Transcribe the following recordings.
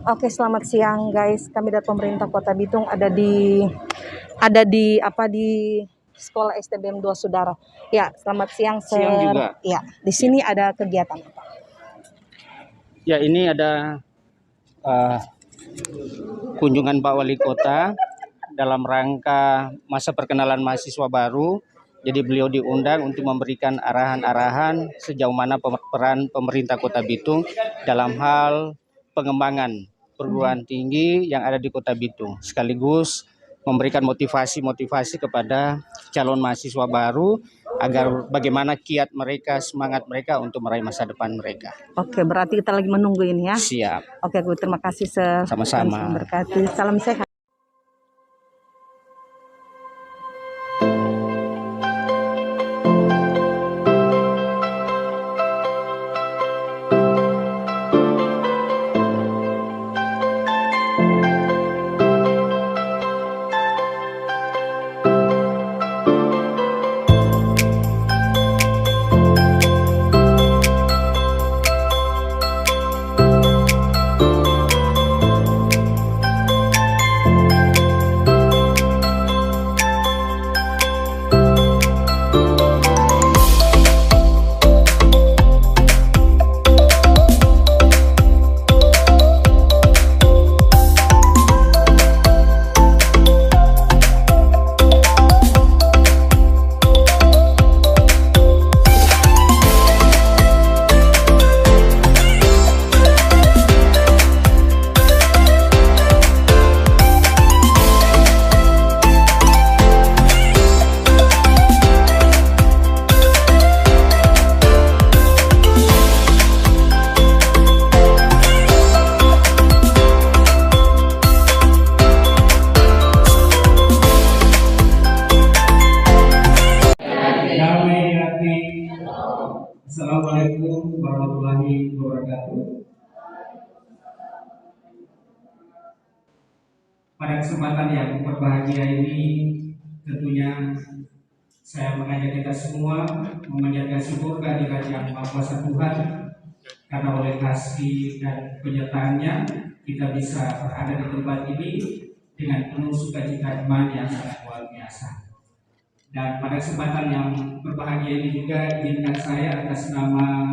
Oke, selamat siang guys. Kami dari pemerintah Kota Bitung ada di Sekolah STBM 2 Saudara. Ya, selamat siang, Sir. Siang juga. Ya, di sini ada kegiatan apa? Ya, ini ada kunjungan Pak Wali Kota dalam rangka masa perkenalan mahasiswa baru. Jadi beliau diundang untuk memberikan arahan-arahan sejauh mana peran pemerintah Kota Bitung dalam hal pengembangan perguruan tinggi yang ada di Kota Bitung, sekaligus memberikan motivasi kepada calon mahasiswa baru agar bagaimana kiat mereka, semangat mereka untuk meraih masa depan mereka. Oke, berarti kita lagi menunggu ini ya. Siap. Oke, Bu, terima kasih, Sir. Sama-sama. Tuhan berkati. Salam sehat. Assalamualaikum warahmatullahi wabarakatuh. Pada kesempatan yang berbahagia ini, tentunya saya mengajak kita semua memanjatkan syukur kehadirat Yang Maha Kuasa Tuhan, karena oleh kasih dan penyertaannya kita bisa berada di tempat ini dengan penuh sukacita iman yang sangat luar biasa. Dan pada kesempatan yang berbahagia ini juga izinkan saya atas nama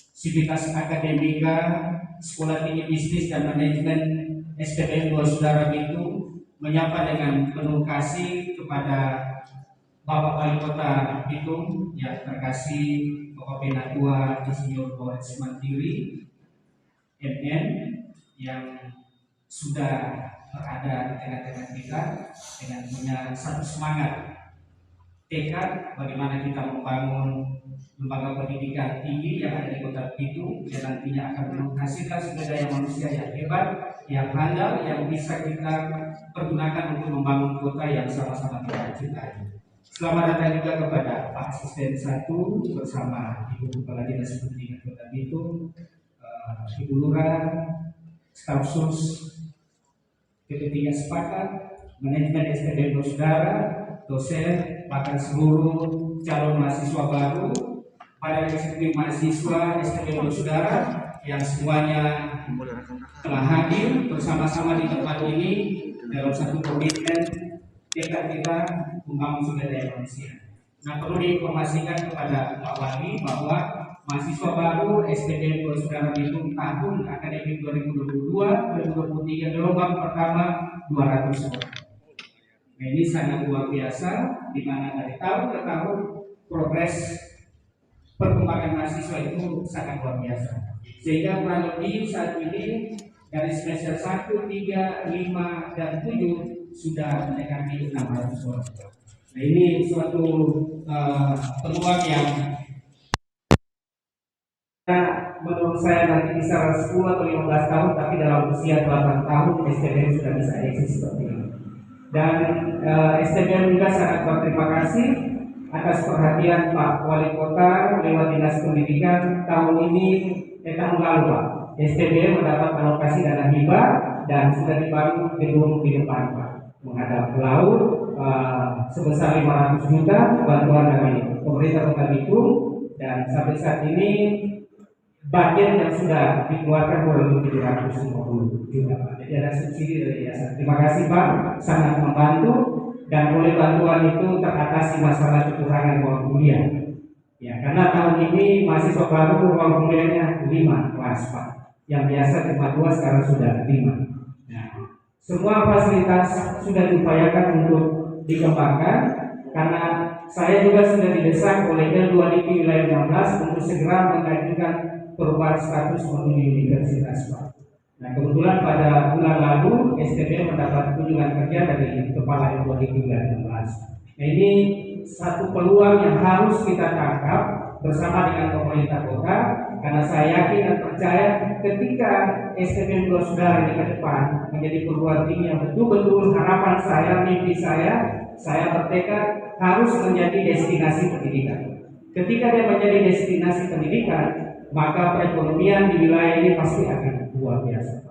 Sivitas Akademika Sekolah Tinggi Bisnis dan Manajemen STBM 2 Saudara Bitung menyapa dengan penuh kasih kepada Bapak Wali Kota Bitung yang terkasih Bapak Penatua Insinyur Lawrence Mantiri MN yang sudah berada di tengah-tengah kita dengan punya satu semangat tekad bagaimana kita membangun lembaga pendidikan tinggi yang ada di Kota Bitung yang nantinya akan menghasilkan sumber daya manusia yang hebat, yang handal, yang bisa kita pergunakan untuk membangun kota yang sama-sama kita cintai. Selamat datang juga kepada Pak Asisten 1 bersama Ibu Kepala Dinas Pendidikan Kota Bitung, Ibu Lurah, staf sus, ketiga sepakat, manajemen STBM 2 Saudara, dosen, bahkan seluruh calon mahasiswa baru, pada eksekutif mahasiswa STBM 2 Saudara yang semuanya telah hadir bersama-sama di tempat ini dalam satu komitmen tekad kita membangun sumber daya manusia. Nah, perlu diinformasikan kepada Pak Wali bahwa mahasiswa baru STBM 2 Saudara Bitung tahun akademik 2022-2023 gelombang pertama 200 orang. Nah, ini sangat luar biasa, di mana dari tahun ke tahun progres perkembangan mahasiswa itu sangat luar biasa. Sehingga kurang lebih saat ini dari semester 1, 3, 5, dan 7 sudah mendekati 600 orang. Nah, ini suatu peluang yang menurut saya nanti bisa 10 atau 15 tahun, tapi dalam usia 8 tahun STBM sudah bisa eksis seperti ini. Dan STBM juga sangat berterima kasih atas perhatian Pak Wali Kota lewat Dinas Pendidikan tahun lalu Pak. STBM mendapat alokasi dana hibah dan sudah dibangun gedung di depan Pak, menghadap laut sebesar 500 juta bantuan dari pemerintah Kota Bitung, dan sampai saat ini bagian yang sudah dikeluarkan kurang lebih 750 juta Pak. Jadi ada subsidi dari yayasan. Terima kasih Pak, sangat membantu dan oleh bantuan itu teratasi masalah kekurangan ruang kuliah. Ya, karena tahun ini mahasiswa baru ruang kuliahnya 5 kelas Pak. Yang biasa cuma 2 sekarang sudah 5. Nah, semua fasilitas sudah diupayakan untuk dikembangkan karena saya juga sudah didesak oleh L2DP wilayah 16 untuk segera mengajukan perubahan status memilih universitas Pak. Nah kebetulan pada bulan lalu STB mendapat kunjungan kerja dari Kepala L2DP wilayah 16. Nah ini satu peluang yang harus kita tangkap bersama dengan pemerintah kota karena saya yakin dan percaya ketika STB Dua Saudara ini ke depan menjadi perguruan tinggi yang betul-betul harapan saya, mimpi saya bertekad harus menjadi destinasi pendidikan. Ketika dia menjadi destinasi pendidikan, maka perekonomian di wilayah ini pasti akan luar biasa.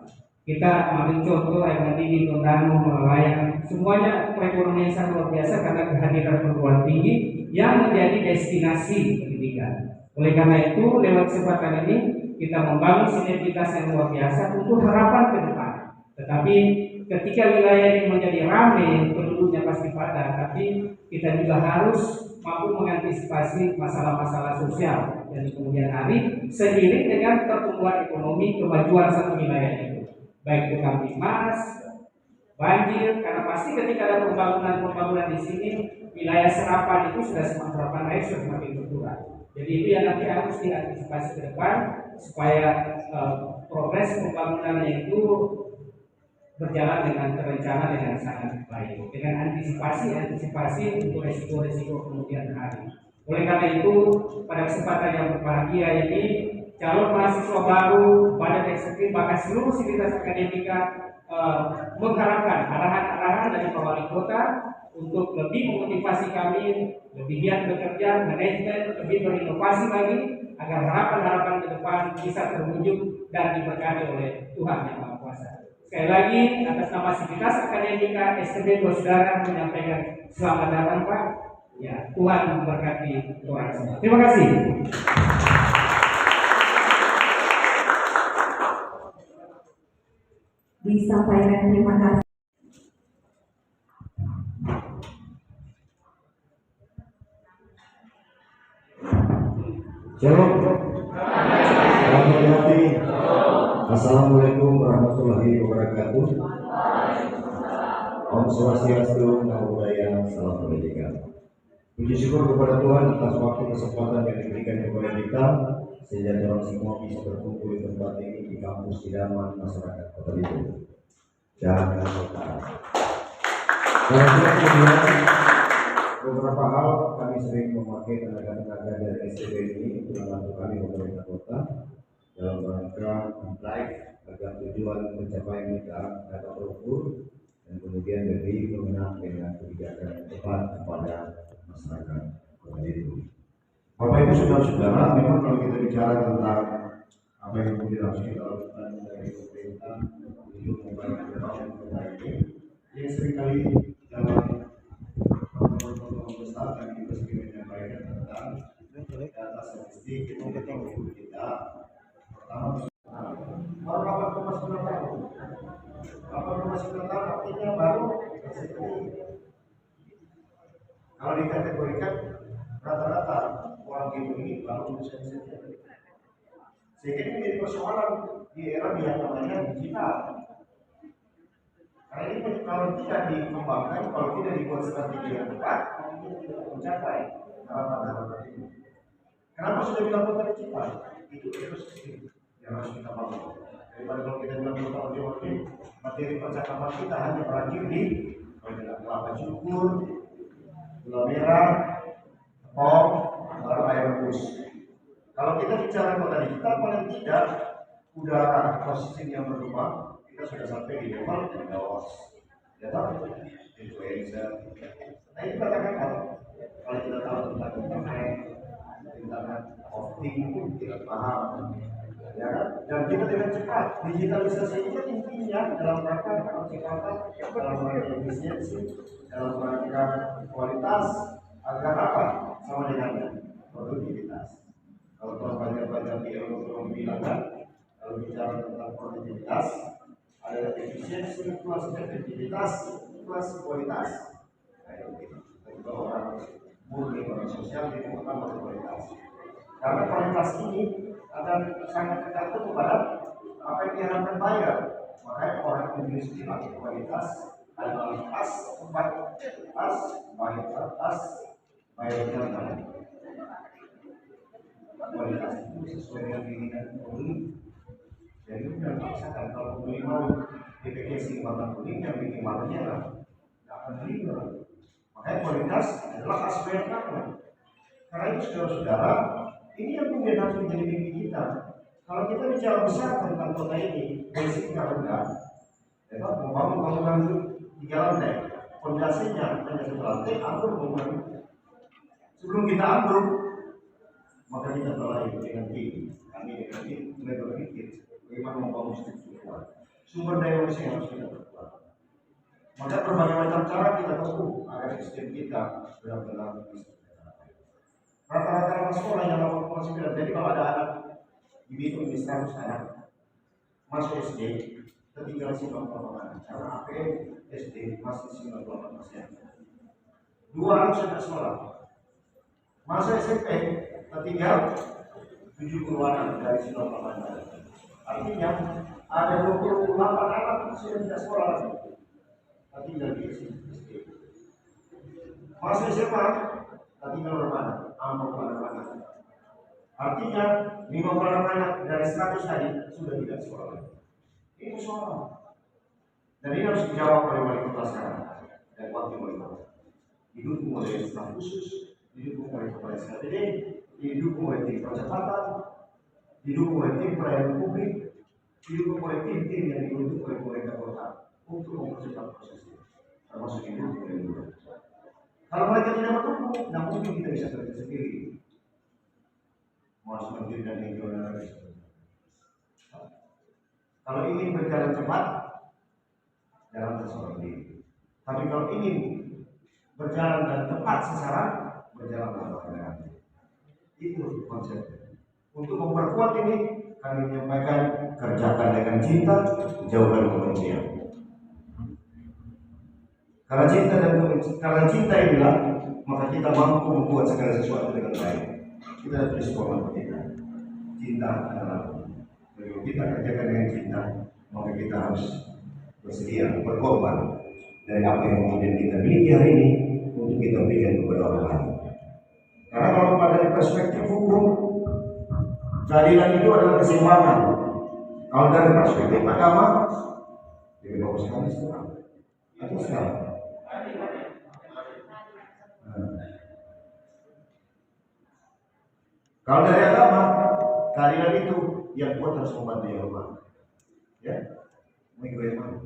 Kita ambil contoh air mendidih, Tondano, Melayang, semuanya perekonomian sangat luar biasa karena kehadiran perguruan tinggi yang menjadi destinasi pendidikan. Oleh karena itu, lewat kesempatan ini kita membangun sinergitas yang luar biasa untuk harapan ke depan. Tetapi ketika wilayah ini menjadi ramai, penduduknya pasti padat, tapi kita juga harus mampu mengantisipasi masalah-masalah sosial dan di kemudian hari seiring dengan pertumbuhan ekonomi kemajuan satu wilayah itu, baik itu Kamtipmas, banjir, karena pasti ketika ada pembangunan di sini wilayah serapan itu sudah semakin naik sudah semakin berkurang. Jadi itu yang nanti harus diantisipasi ke depan supaya progres pembangunannya itu berjalan dengan terencana dengan sangat baik, dengan antisipasi untuk resiko-resiko kemudian hari. Oleh karena itu, pada kesempatan yang berbahagia ini, calon mahasiswa baru, badan eksekutif, bahkan seluruh sivitas akademika mengharapkan arahan-arahan dari Pak Wali Kota untuk lebih memotivasi kami, lebih giat bekerja, manajemen, lebih berinovasi lagi, agar harapan-harapan ke depan bisa terwujud dan diberkati oleh Tuhan Yang Maha Kuasa. Sekali lagi, atas nama Sivitas Akademika STB Dua Saudara menyampaikan selamat datang Pak. Ya, Tuhan memberkati orang semua. Terima kasih. Disampaikan terima kasih. Shalom. Assalamualaikum warahmatullahi wabarakatuh. Om Swastiastu, Namo Buddhaya, Salam Kebajikan. Puji syukur kepada Tuhan atas waktu kesempatan yang diberikan kepada kita sehingga kita semua bisa berkumpul di tempat ini di kampus idaman masyarakat Kota Bitung. Dan kemudian beberapa hal kami sering memakai tenaga-tenaga dari STB ini untuk membantu kami pemerintah kota dalam rangka drive agar tujuan pencapaian kita dapat terukur dan kemudian lebih mengenang dengan kebijakan yang tepat kepada masyarakat kota itu. Bapak Ibu saudara-saudara, memang kalau kita bicara tentang apa yang kemudian harus kita lakukan dari pemerintah untuk membangun kota ini, yang seringkali dalam protokol besar kami juga sering menyampaikan tentang data statistik ekonomi kita. Pertama, baru 8,9 tahun. 8,9 tahun artinya baru kalau dikategorikan rata-rata orang Ibu ini baru lulusan saja. Sehingga ini menjadi persoalan di era yang namanya digital. Karena ini kalau tidak dikembangkan, kalau tidak dibuat strategi yang tepat, mungkin tidak mencapai harapan-harapan ini. Kenapa sudah bilang kota digital? Itu ekosistem yang harus kita bangun. Daripada kalau kita bilang kota oke, materi percakapan kita hanya berakhir di kelapa cukur, gula merah, tepung, baru air rebus. Kalau kita bicara kota digital, paling tidak udara ekosistem yang berkembang, kita sudah sampai di level megawatt. Ya tahu, influencer. Nah itu katakan kalau kita tahu tentang internet optik itu tidak paham. Ya kan? Dan kita dengan cepat digitalisasi itu intinya dalam rangka percepatan, dalam rangka efisiensi, dalam rangka kualitas agar apa? Sama dengan produktivitas. Kalau pelajar-pelajar di ekonomi bilang kan, kalau bicara tentang produktivitas, ada efisiensi plus efektivitas plus kualitas. Nah, kalau orang murni orang sosial itu utama kualitas. Karena kualitas ini akan sangat tergantung kepada apa yang diharapkan bayar. Makanya orang Inggris bilang kualitas adalah pas, bayarnya mana. Kualitas itu sesuai dengan keinginan pembeli. Jadi kita paksakan kalau pembeli mau DPKC warna kuning yang bikin warna merah, nggak akan terima. Makanya kualitas adalah aspek mana. Karena itu saudara-saudara, ini yang kemudian harus menjadi mimpi kita. Kalau kita bicara besar tentang kota ini, basicnya rendah, ya, membangun bangunan itu 3 lantai, fondasinya hanya 1 lantai, ambruk bangunan. Sebelum kita ambruk, maka kita telah dengan tim. Kami dengan tim mulai berpikir bagaimana membangun struktur kuat. Sumber daya manusia yang harus kita perkuat. Maka berbagai macam cara kita tempuh agar sistem kita benar-benar bisa. Rata-rata anak sekolah yang 8,9. Jadi kalau ada anak di Bitung ini 100 anak masuk SD, ketinggalan 98%. Karena AP SD masih 98%. 2 anak sudah sekolah. Masuk SMP, ketinggal 70 anak dari 98%. Artinya ada 28 anak sudah tidak sekolah lagi. Ketinggal di SD. Masuk SMA, ketinggal berapa? 60 anak. Artinya 50 anak dari 100 tadi sudah tidak sekolah lagi. Ini soal. Dan ini harus dijawab oleh wali kota sekarang dan wakil wali kota. Didukung oleh staf khusus, didukung oleh kepala SKPD, didukung oleh tim percepatan, didukung oleh tim pelayanan publik, didukung oleh tim-tim yang dibentuk oleh pemerintah kota untuk mempercepat proses ini, termasuk didukung oleh lurah. Kalau mereka tidak mendukung, tidak mungkin kita bisa kerja sendiri. Mas Menteri dan regional. Kalau ingin berjalan cepat, jalan tersorong diri. Tapi kalau ingin berjalan dan tepat sasaran, berjalan lambat. Itu konsepnya. Untuk memperkuat ini, kami menyampaikan kerjakan dengan cinta, jauhkan kebencian. Karena cinta inilah, maka kita mampu membuat segala sesuatu dengan baik. Kita harus bersekolah kita. Cinta adalah kalau kita kerjakan dengan cinta, maka kita harus bersedia berkorban dari apa yang kemudian kita miliki hari ini untuk kita berikan kepada orang lain. Karena kalau pada perspektif hukum, keadilan itu adalah keseimbangan. Kalau dari perspektif agama, lebih bagus sekali sekarang. Itu sekarang. Kalau dari agama, keadilan itu yang kuat harus membantu yang lemah. Ya, mau ikut yang mana?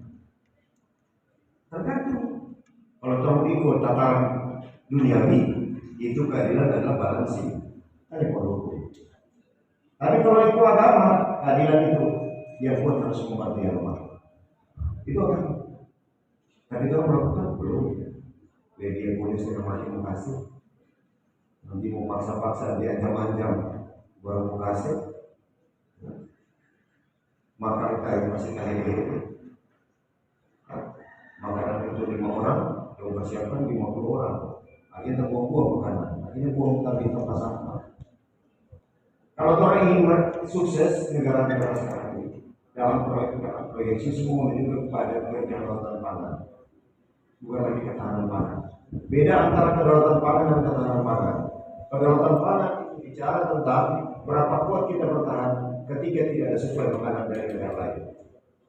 Tergantung. Kalau kamu ikut tataran duniawi, itu keadilan adalah balancing. Hanya hukum. Tapi kalau itu agama, keadilan itu yang kuat harus membantu yang lemah. Itu agama. Tapi kalau melakukan belum. Media polisi namanya mengkasih. Nanti mau paksa-paksa diancam-ancam baru mau kasih, maka kita masih kaya gitu. Makanan untuk 5 orang, yang persiapkan 50 orang. Akhirnya buang-buang makanan, akhirnya buang tadi tempat sampah. Kalau orang ingin sukses negara-negara sekarang ini dalam proyeksi semua menuju kepada kedaulatan pangan, bukan lagi ketahanan pangan. Beda antara kedaulatan pangan dan ketahanan pangan. Kedaulatan pangan itu bicara tentang berapa kuat kita bertahan ketika tidak ada suplai makanan dari negara lain.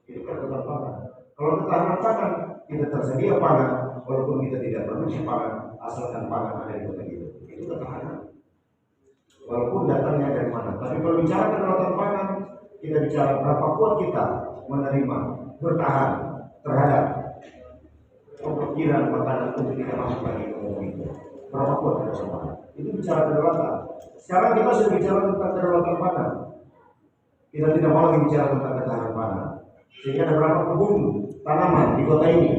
Itu kedaulatan pangan. Kalau ketahanan pangan, kita tersedia pangan walaupun kita tidak produksi pangan, asalkan pangan ada di kota kita. Itu ketahanan. Walaupun datangnya dari mana. Tapi kalau bicara kedaulatan pangan, kita bicara berapa kuat kita menerima, bertahan terhadap pemikiran makanan untuk tidak masuk lagi ke umum itu. Berapa kuat kedaulatan pangan? Itu bicara kedaulatan. Sekarang kita sudah bicara tentang kedaulatan pangan. Kita tidak mau lagi bicara tentang ketahanan pangan. Sehingga ada beberapa kebun tanaman di kota ini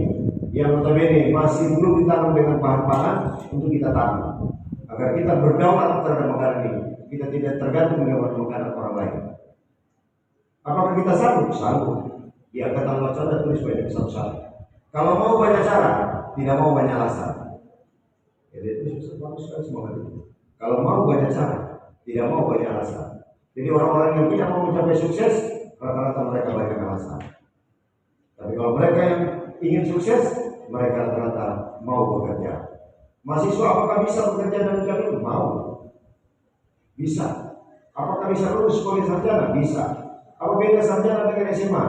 yang notabene masih belum ditanam dengan bahan pangan untuk kita tanam. Agar kita berdaulat terhadap makanan ini. kita tidak tergantung dengan makanan orang lain. Apakah kita sanggup? Sanggup. Di Angkatan Laut Sana tulis banyak satu-satu. Kalau mau banyak cara, tidak mau banyak alasan. Jadi itu bagus sekali semangat itu. Kalau mau banyak cara, tidak mau banyak alasan. Jadi orang-orang yang tidak mau mencapai sukses, rata-rata mereka banyak alasan. Tapi kalau mereka yang ingin sukses, mereka rata-rata mau bekerja. Mahasiswa apakah bisa bekerja dan mencari? Mau. Bisa. Apakah bisa lulus sekolah sarjana? Bisa. Apa beda sarjana dengan SMA?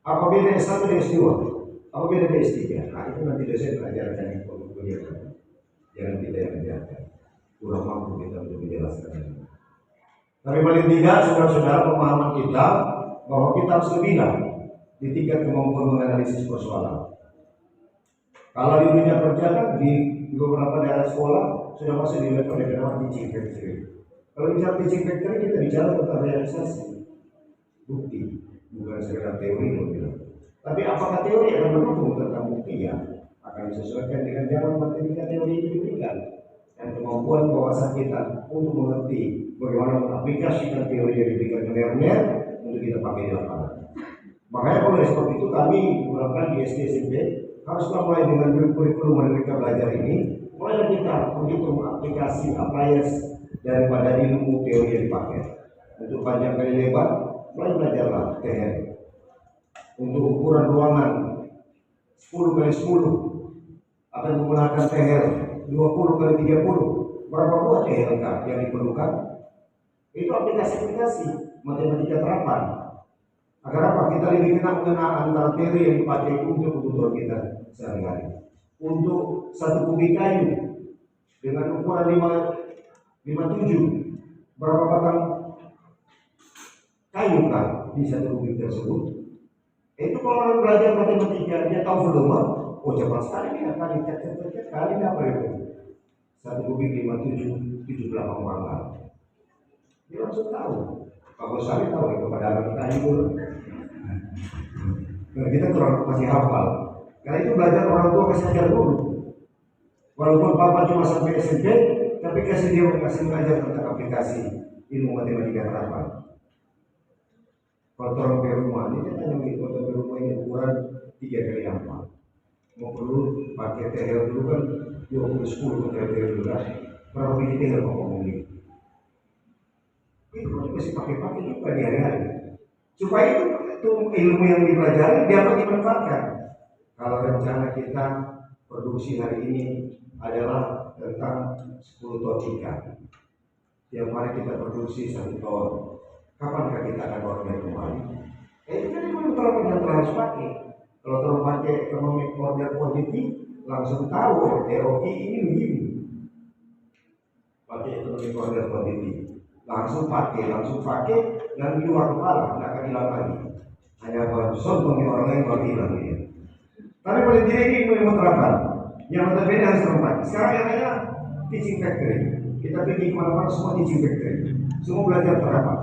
Apa beda S1 dengan S2? Apa beda dengan S3? Nah itu nanti dosen mengajarkan yang perlu kuliah. Jangan kita yang mengajarkan. Kurang mampu kita untuk menjelaskan ini. Tapi paling tidak saudara-saudara pemahaman kita bahwa kita harus lebih di tingkat kemampuan menganalisis persoalan. Kalau di dunia kerja kan di beberapa daerah sekolah sudah masuk di level yang bernama teaching factory. Kalau bicara teaching factory kita bicara tentang realisasi, bukti, bukan sekedar teori loh bilang. Tapi apakah teori akan mendukung tentang bukti? Ya akan disesuaikan dengan jalan matematika teori itu diberikan dan kemampuan wawasan kita untuk mengerti bagaimana mengaplikasikan teori yang diberikan benar-benar untuk kita pakai di lapangan. Makanya oleh sebab itu kami menggunakan di SD SMP haruslah mulai dengan kurikulum mereka belajar ini, mulai kita menghitung aplikasi appliance daripada ilmu teori yang dipakai. Untuk panjang kali lebar, mulai belajarlah THR. Untuk ukuran ruangan 10 kali 10 akan menggunakan THR 20 kali 30. Berapa buah THR yang diperlukan? Itu aplikasi-aplikasi matematika terapan. Agar apa? Kita lebih mengenal antara teori yang dipakai untuk kebutuhan kita sehari-hari. Untuk satu kubik kayu dengan ukuran 57, berapa batang kayu kan di satu kubik tersebut? Itu kalau orang belajar matematika dia tahu volume, oh cepat sekali dia kali kali dapat itu. Satu kubik 57, 78 pangkal. Dia langsung tahu. Kalau saya tahu itu pada anak kayu. Nah, kita kurang masih hafal. Karena itu belajar orang tua kasih ajar dulu. Walaupun papa cuma sampai SMP, tapi kasih mengajar tentang aplikasi ilmu matematika terapan. Kalau orang ke rumah ini kita hanya foto ke rumah ini ukuran 3 kali 4. Mau perlu pakai THR dulu kan 20 10 THR dulu kan. Berapa biji THR mau ngomongin? Itu masih pakai juga di hari-hari. Supaya itu ilmu yang dipelajari dapat dimanfaatkan. Kalau rencana kita produksi hari ini adalah tentang 10 ton ikan. Tiap hari kita produksi 1 ton. Kapankah kita akan order kembali? Itu kan memang yang harus pakai. Kalau terlalu pakai economic order quantity, langsung tahu TOQ ini begini. Pakai economic order quantity. Langsung pakai dan di luar kepala, tidak akan hilang lagi. Hanya sombongnya orang lain baru hilang dia. Tapi paling tidak ini ilmu terapan yang berbeda harus terempat. Sekarang yang ada teaching factory. Kita pergi kemana-mana semua teaching factory. Semua belajar terapan.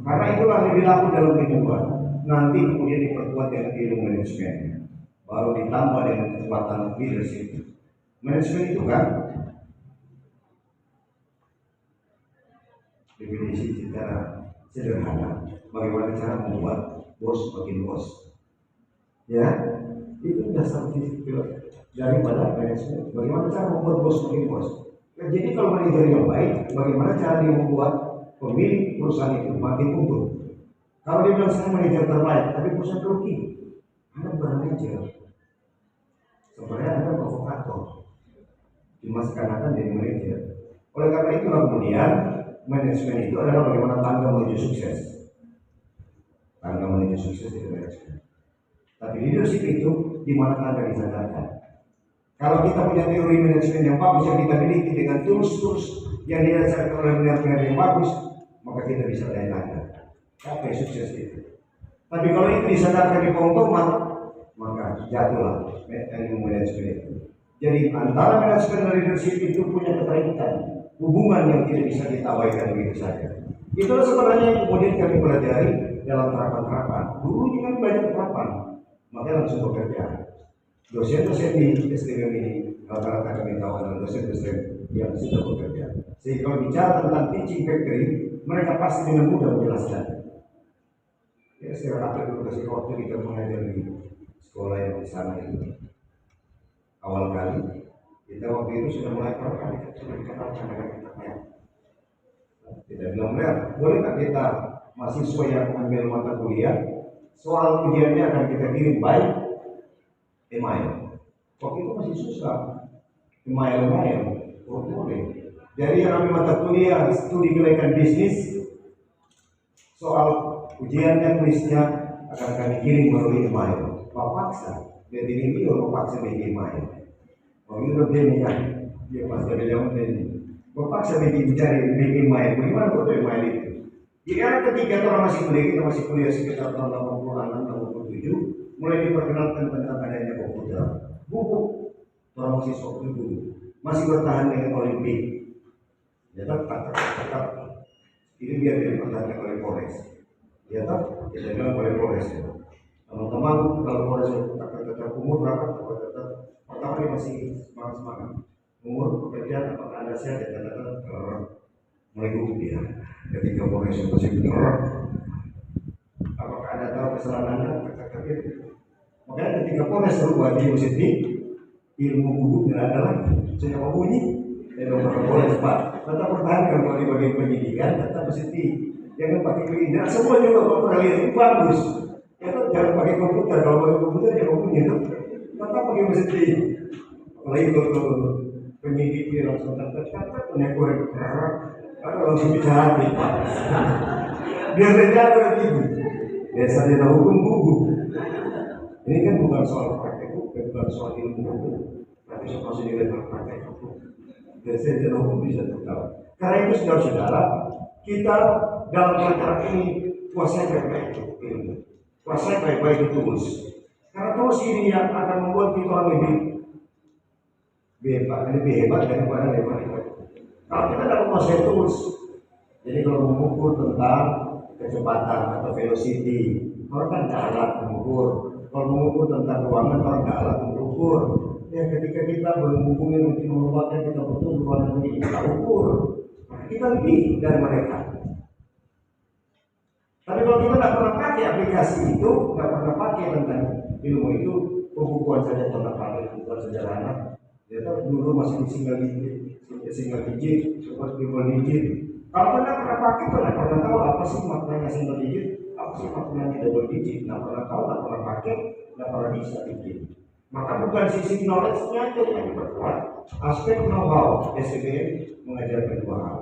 Karena itulah lebih laku dalam kehidupan. Nanti kemudian diperkuat dengan ilmu manajemen. Baru ditambah dengan kekuatan leadership. Manajemen itu kan definisi secara sederhana bagaimana cara membuat bos makin bos, ya itu dasar daripada manajemen. Bagaimana cara membuat bos makin bos. Nah, jadi kalau manajer yang baik, bagaimana cara dia membuat pemilik perusahaan itu makin untung. Kalau dia bilang saya manajer terbaik, tapi perusahaan rugi, Anda bukan manajer. Sebenarnya Anda provokator, cuma sekarang jadi manajer. Oleh karena itulah kemudian manajemen itu adalah bagaimana tangga menuju sukses. Tangga menuju sukses itu manajemen. Tapi leadership itu di mana tangga disadarkan. Kalau kita punya teori manajemen yang bagus yang kita miliki dengan tools yang didasarkan oleh benar-benar yang bagus, maka kita bisa naik tangga. Capai sukses itu. Tapi kalau itu disadarkan di keuntungan, maka jatuhlah ilmu manajemen itu. Jadi antara manajemen dan leadership itu punya keterkaitan. Hubungan yang tidak bisa ditawaikan begitu saja. Itulah sebenarnya yang kemudian kami pelajari dalam terapan-terapan. Dulu juga belajar terapan, makanya langsung bekerja. Dosen-dosen di STM ini rata-rata kami tahu adalah dosen-dosen yang sudah bekerja. Sehingga kalau bicara tentang teaching factory, mereka pasti dengan mudah menjelaskan. Ya, saya rasa dulu kasih waktu kita mengajar di sekolah yang di sana itu. Awal kali, kita waktu itu sudah mulai kali sudah dikenalkan dengan kita. Tidak bilang benar, bolehkah kita mahasiswa yang mengambil mata kuliah, soal ujiannya akan kita kirim by email. Waktu itu masih susah, email, boleh. Jadi yang ambil mata kuliah studi kenaikan bisnis, soal ujiannya, kuisnya akan kami kirim melalui email. Paksa, dia ini paksa bikin email. Waktu itu dia pas dari jam ini. Paksa bikin email. Bagaimana foto email itu? Di era ketiga orang masih kuliah sekitar tahun 86, 87, mulai diperkenalkan tentang adanya komputer. Buku orang masih sok dulu, masih bertahan dengan Olimpik. Ya tetap. Ini biar dipertahankan oleh Polres. Ya tetap, kita bilang oleh Polres. Teman-teman kalau Polres tetap umur berapa? Tetap pertama dia masih semangat. Umur pekerjaan apakah Anda sehat? Mulai gugup dia. Ketika Polres masih apakah Anda tahu kesalahan Anda? Makanya ketika Polres berubah di University, ilmu gugup tidak ada lagi. Saya mau bunyi, saya dokter Polres Pak. Tetap pertahankan kalau di bagian penyidikan, tetap University. Jangan pakai keindahan. Semua juga kalau pernah lihat itu bagus. Ya kan jangan pakai komputer. Kalau pakai komputer jangan bunyi. Tetap pakai University. Apalagi kalau penyidiknya langsung tetap punya korek keras. Atau langsung bicara Pak. Biar saja berarti. Biasanya hukum gugup. Ini kan bukan soal praktek hukum, bukan soal ilmu hukum, tapi soal sendiri praktek hukum. Dan saya tidak hukum bisa tahu. Karena itu saudara-saudara, kita dalam acara ini kuasai baik-baik ilmu, kuasai baik-baik tools. Karena tools ini yang akan membuat kita orang lebih hebat daripada hebat. Kalau kita tidak menguasai tools, jadi kalau mengukur tentang kecepatan atau velocity, orang kan tidak alat mengukur. Kalau mengukur tentang ruangan, orang tidak alat mengukur. Ya ketika kita menghubungi untuk mengubahkan kita butuh ruangan ini kita ukur, kita lebih dari mereka. Tapi kalau kita tidak pernah pakai aplikasi itu, tidak pernah pakai tentang ilmu itu, pembukuan saja tentang pakai pembukuan sederhana. Ya dulu masih single digit, super triple digit. Kalau tidak pernah pakai, tidak pernah tahu apa sih maknanya single digit, apa sih maknanya double digit. Tidak pernah tahu, tidak pernah pakai, tidak pernah bisa bikin. Maka bukan sisi knowledge-nya aja yang diperkuat, aspek know-how. SBM mengajarkan dua hal,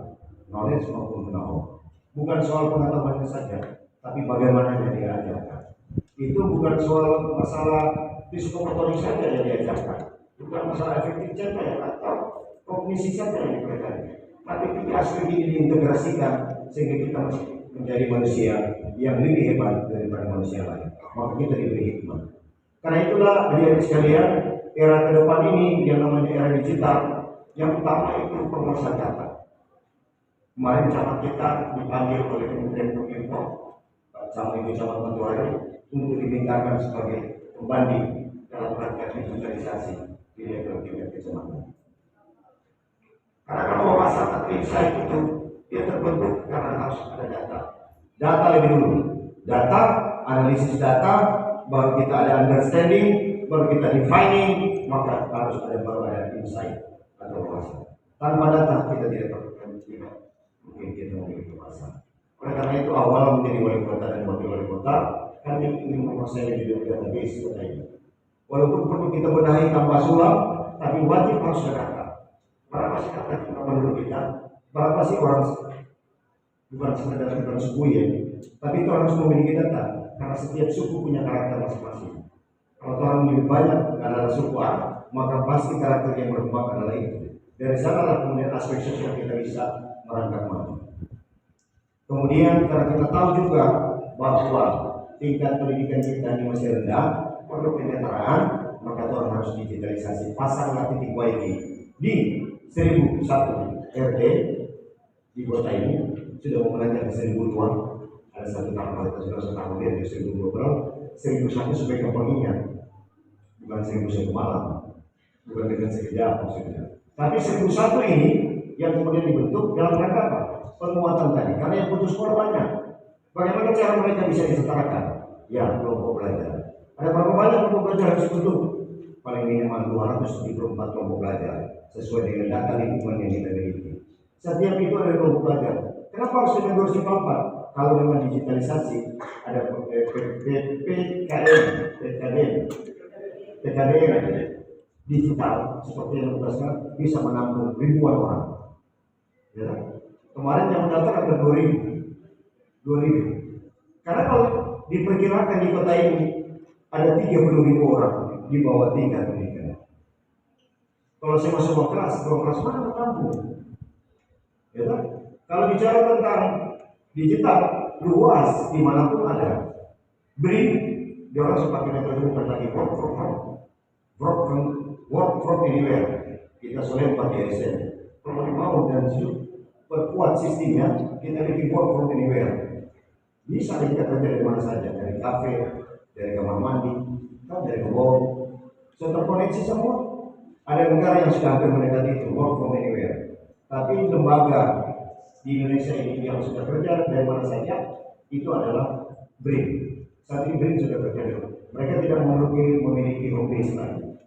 knowledge maupun know-how. Bukan soal pengetahuannya saja, tapi bagaimana yang diajarkan. Itu bukan soal masalah psikomotorik saja yang diajarkan, bukan masalah efektif saja atau kognisi saja yang dipelajari. Tapi tiga aspek ini diintegrasikan sehingga kita menjadi manusia yang lebih hebat daripada manusia lain. Maka kita diberi hikmah. Karena itulah adik-adik sekalian, era ke depan ini yang namanya era digital, yang utama itu penguasaan data. Kemarin camat kita dipanggil oleh Kementerian Kominfo, camat itu camat Mantuari, untuk dimintakan sebagai pembanding dalam rangka digitalisasi di level tingkat kecamatan. Karena kalau masalah insight itu dia terbentuk karena harus ada data. Data lebih dulu, data, analisis data, baru kita ada understanding, baru kita defining, maka harus baru ada insight atau wawasan. Tanpa data kita tidak mungkin kita memiliki wawasan. Oleh karena itu awal menjadi wali kota dan wakil wali kota, kami ingin menguasai di database kota ini. Walaupun perlu kita benahi tanpa sulam, tapi wajib harus ada data. Berapa sih kata penduduk kita? Berapa sih orang? Bukan sekedar suku ya, tapi itu harus memiliki data. Karena setiap suku punya karakter masing-masing. Kalau orang lebih banyak adalah suku A, maka pasti karakter yang berkembang adalah itu. Dari sanalah kemudian aspek sosial kita bisa merangkak maju. Kemudian karena kita tahu juga bahwa tingkat pendidikan kita ini masih rendah, perlu penyetaraan, maka orang harus digitalisasi. Pasanglah titik wifi di 1001 RT di kota ini sudah menanjak ke 1000 tuan. Ada satu tahun kita sudah setahun dia 1000 sebagai pengingat, bukan 1001 malam, bukan dengan sekejap maksudnya. Tapi 1 ini yang kemudian dibentuk dalam rangka apa? Penguatan tadi. Karena yang putus sekolah banyak. Bagaimana cara mereka bisa disetarakan? Ya, kelompok belajar. Ada berapa banyak kelompok belajar harus dibentuk? Paling minimal 274 kelompok belajar sesuai dengan data lingkungan yang kita miliki. Setiap itu ada kelompok belajar. Kenapa harus dengan 204? Kalau dengan digitalisasi ada PKDN digital seperti yang kita bisa menampung ribuan orang. Ya. Kemarin yang mendaftar ada 2000. Karena kalau diperkirakan di kota ini ada 30.000 orang di bawah tingkat pendidikan. Kalau saya masuk kelas mana menampung? Ya. Kalau bicara tentang digital luas dimanapun ada. BRIN, dia orang seperti metode bukan lagi work from anywhere. Kita selain pakai ASN. Kalau mau dan perkuat sistemnya, kita bikin work from anywhere. Bisa kita kerja dari mana saja, dari kafe, dari kamar mandi, dari kebun. Sudah terkoneksi semua. Ada negara yang sudah hampir mendekati itu work from anywhere. Tapi lembaga di Indonesia ini yang sudah kerja dari mana saja itu adalah BRIN. Saat ini BRIN sudah kerja. Mereka tidak memiliki home base lagi.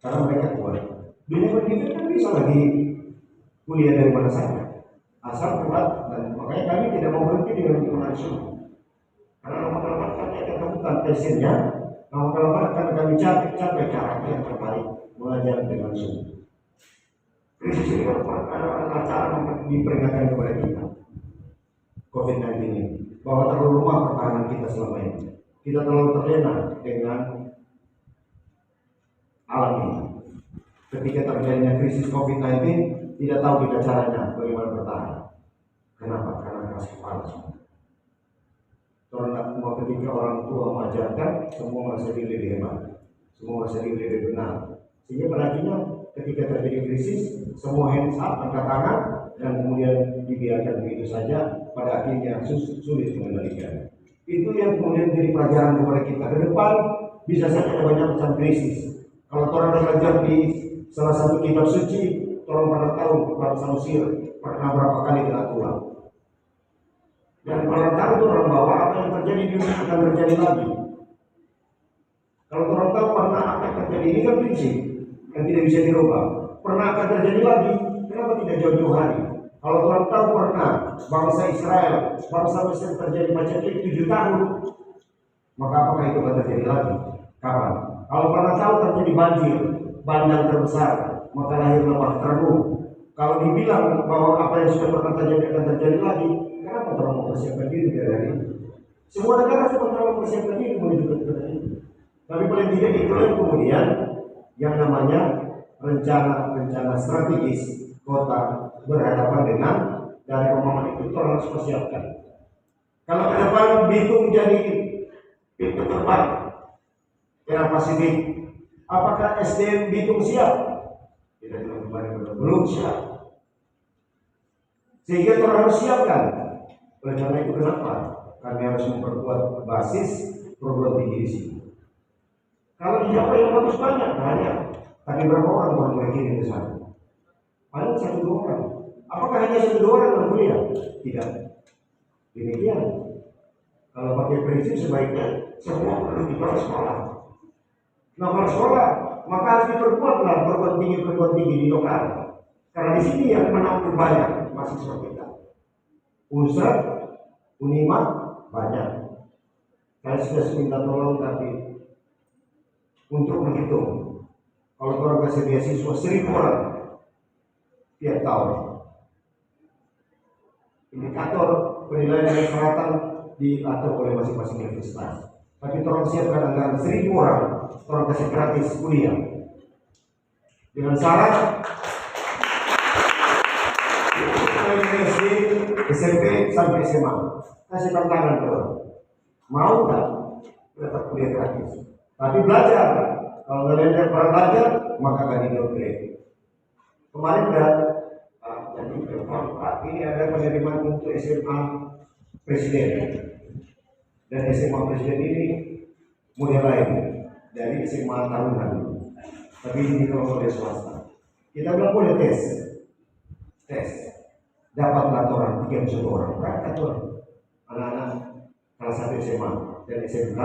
Karena mereka kuat. Dunia pendidikan kan bisa lagi kuliah dari mana saja. Asal kuat, dan makanya kami tidak mau berhenti dengan internasional. Karena lama-lama kami akan temukan passionnya, lama-lama akan kami capai cara yang terbaik mengajar dengan sungguh. Krisis ini adalah cara diperingatkan kepada kita COVID-19 ini bahwa terlalu lemah pertahanan kita selama ini. Kita terlalu terlena dengan alam ini. Ketika terjadinya krisis COVID-19, tidak tahu kita caranya bagaimana bertahan. Kenapa? Karena keras kepala semua. Karena ketika orang tua mengajarkan, semua merasa diri lebih hebat, semua merasa diri lebih benar. Sehingga pada akhirnya ketika terjadi krisis, semua hands up, angkat tangan, dan kemudian dibiarkan begitu saja. Pada akhirnya sulit mengendalikan. Itu yang kemudian jadi pelajaran kepada kita. Ke depan bisa saja ada banyak macam krisis. Kalau orang belajar di salah satu kitab suci, orang pada tahu bangsa Mesir pernah berapa kali kena tulang. Dan orang tahu itu orang bahwa apa yang terjadi di dunia akan terjadi lagi. Kalau orang tahu pernah apa yang terjadi, ini kan prinsip yang tidak bisa dirubah. Pernah akan terjadi lagi, kenapa tidak jauh-jauh hari? Kalau orang tahu pernah bangsa Israel, bangsa Mesir terjadi paceklik 7 tahun, maka apakah itu akan terjadi lagi? Kapan? Kalau pernah tahu terjadi banjir, bandang terbesar, maka lahir lembah Termung. Kalau dibilang bahwa apa yang sudah pernah terjadi akan terjadi lagi, kenapa orang mempersiapkan diri dari hari ini? Semua negara sementara mempersiapkan diri menuju ke negara ini. Tapi paling tidak itu yang kemudian yang namanya rencana strategis kota berhadapan dengan dari pemahaman itu harus persiapkan. Kalau ke depan Bitung jadi pintu terbang era Pasifik, apakah SDM Bitung siap? Kita belum siap. Sehingga kita harus siapkan. Oleh karena itu kenapa kami harus memperkuat basis perguruan tinggi di sini. Kalau di Jawa yang bagus banyak, tapi berapa orang boleh kirim ke sana? Paling 1-2 orang. Apakah hanya 1-2 orang yang kuliah? Tidak. Demikian. Kalau pakai prinsip sebaiknya semua perlu dibawa sekolah. Nah, kalau sekolah maka harus diperkuatlah perguruan tinggi di lokal. Karena di sini yang menampung banyak mahasiswa kita. Unstrat, Unima banyak. Saya sudah minta tolong tapi untuk menghitung. Kalau orang kasih beasiswa 1.000 orang tiap tahun. Indikator penilaian dan persyaratan diatur oleh masing-masing universitas. Tapi tolong siapkan anggaran 1.000 orang, tolong kasih gratis kuliah. Dengan syarat SD, SMP sampai SMA. Kasih tantangan ke orang. Mau nggak dapat kuliah gratis? Tapi belajar. Kalau kalian pernah belajar, maka akan di-downgrade. Kemarin ini ada penerimaan untuk SMA Presiden. Dan SMA Presiden ini model lain dari SMA tahunan. Tapi ini dikelola oleh swasta. Kita bilang boleh tes, dapatlah orang 31 orang, berangkat tuh anak-anak kelas 1 SMA dan SMK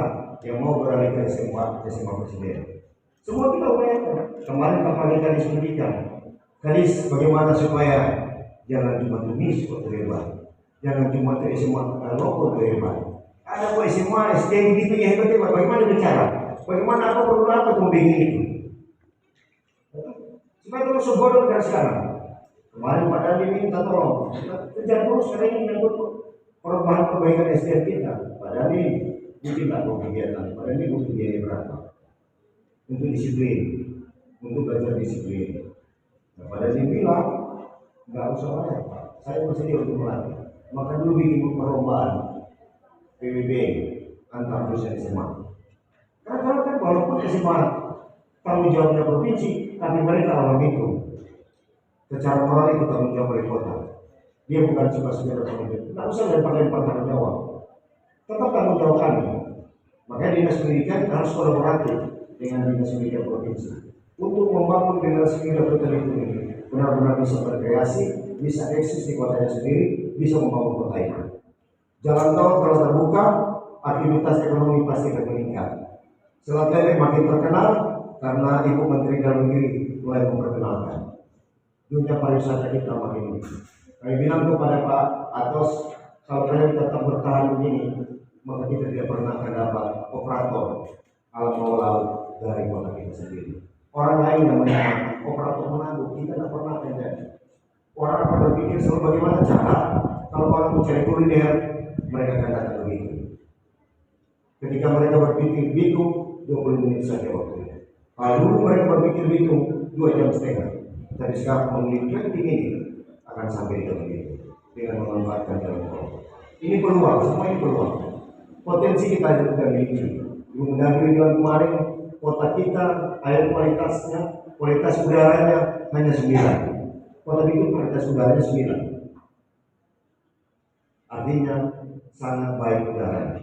yang mau beralih ke SMA Presiden. Semua kita upayakan. Kemarin kampanye Kadis Pendidikan, Kadis bagaimana supaya jangan cuma tumis kok terhebat, jangan cuma tuh SMA lokal terhebat. Ada kok SMA SD gitu ya hebat, bagaimana bicara? Bagaimana apa perlu apa tuh begini itu? Supaya terus sebodong dari sekarang. Kemarin Pak Dandi minta tolong, kita kejar terus sekarang ini menyangkut perbaikan SDM kita. Pak Dandi mungkin tak mau kegiatan, Pak Dandi butuh biaya berapa? Untuk disiplin, untuk belajar disiplin. Nah, Pak Dandi bilang, nggak usah banyak Pak, saya bersedia untuk melatih. Maka dulu bikin perlombaan PBB antar dosen SMA. Karena kan walaupun SMA tanggung jawabnya provinsi, tapi mereka orang itu secara moral itu tanggung jawab oleh kota. Dia bukan cuma sekedar tanggung jawab. Tidak usah lempar-lempar tanggung jawab. Tetap tanggung jawab kami. Makanya dinas pendidikan harus kolaboratif dengan dinas pendidikan provinsi untuk membangun generasi muda betul-betul ini benar-benar bisa berkreasi, bisa eksis di kotanya sendiri, bisa membangun kota ini. Jalan tol kalau terbuka, aktivitas ekonomi pasti akan meningkat. Selat Lembeh makin terkenal karena Ibu Menteri Dalam Negeri mulai memperkenalkan dunia pariwisata kita makin ini. Kami bilang kepada Pak Atos, kalau kalian tetap bertahan begini, maka kita tidak pernah akan dapat operator alam bawah laut dari kota kita sendiri. Orang lain yang menyerang operator menanggung, kita tidak pernah akan jadi. Orang akan berpikir selalu bagaimana cara kalau orang mencari kuliner, mereka akan datang ke Bitung. Ketika mereka berpikir Bitung, 20 menit saja waktunya. Kalau dulu mereka berpikir Bitung 2 jam setengah, tapi sekarang memiliki 20 menit akan sampai ke Bitung dengan memanfaatkan jalan tol. Ini peluang, semua ini peluang. Potensi kita sudah miliki. Gunung Dagri bilang kemarin, kota kita air kualitas udaranya hanya 9. Kota Bitung kualitas udaranya 9. Artinya sangat baik udaranya.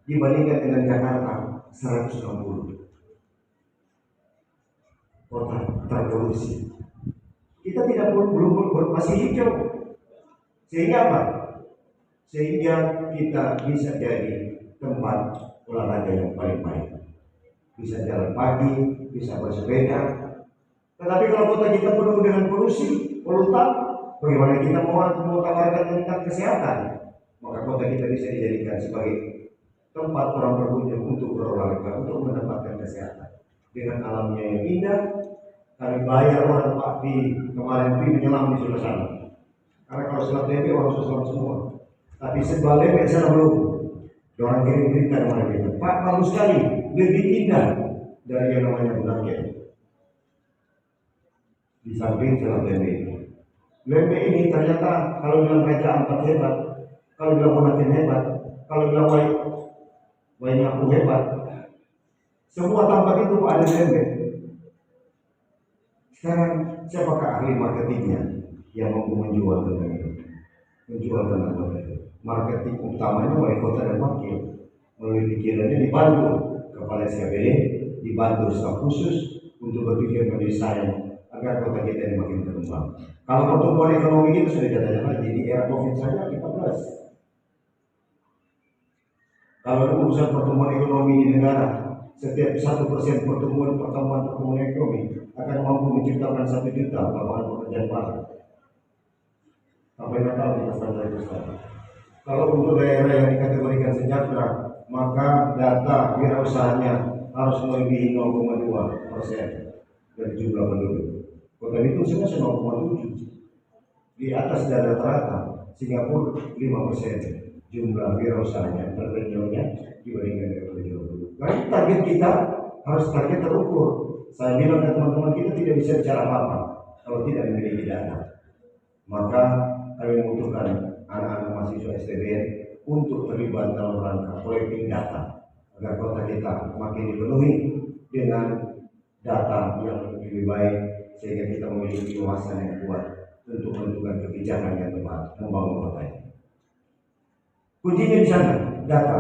Dibandingkan dengan Jakarta 160. Kota terpolusi. Kita tidak belum masih hijau. Sehingga apa? Sehingga kita bisa jadi tempat olahraga yang paling baik. Bisa jalan pagi, bisa bersepeda. Tetapi kalau kota kita penuh dengan polusi, polutan, bagaimana kita mau tawarkan tentang kesehatan? Maka kota kita bisa dijadikan sebagai tempat orang berkunjung untuk berolahraga, untuk mendapatkan kesehatan. Dengan alamnya yang indah, kami bayar orang Pak Pi kemarin menyelam di sebelah sana. Karena kalau Selat Lembeh orang selam semua, tapi sebelah Lembeh sana belum. Orang kirim berita kemarin itu, Pak bagus sekali, lebih indah dari yang namanya Bunaken. Di samping Selat Lembeh. Lembeh ini ternyata kalau bilang Raja Ampat hebat, kalau bilang Bunaken hebat, kalau bilang Waingapu hebat, semua tampak itu ada di Lembeh. Sekarang siapakah ahli marketingnya yang mampu menjual tentang itu? Menjual tentang kota itu. Marketing utamanya wali kota dan wakil. Melalui pikirannya dibantu kepala SKPD, dibantu staf khusus untuk berpikir mendesain agar kota kita ini makin berkembang. Kalau pertumbuhan ekonomi itu sudah jatahnya lagi di era COVID saja 14. Kalau urusan pertumbuhan ekonomi di negara, setiap 1% pertumbuhan ekonomi akan mampu menciptakan 1 juta lapangan pekerjaan baru. Sampai Natal kita standar itu sekarang. Kalau untuk daerah yang dikategorikan sejahtera, maka data wirausahanya harus melebihi 0,2% dari jumlah penduduk. Kota Bitung sudah 0,7, di atas dari rata-rata. Singapura 5% jumlah wirausahanya terpenjualnya dibandingkan dengan penduduk. Nah, target kita harus target terukur. Saya bilang ke teman-teman kita tidak bisa bicara apa-apa kalau tidak memiliki data. Maka kami membutuhkan anak-anak mahasiswa STBN untuk terlibat dalam rangka collecting data agar kota kita makin dipenuhi dengan data yang lebih baik sehingga kita memiliki wawasan yang kuat untuk menentukan kebijakan yang tepat membangun kota ini. Kuncinya di sana, data.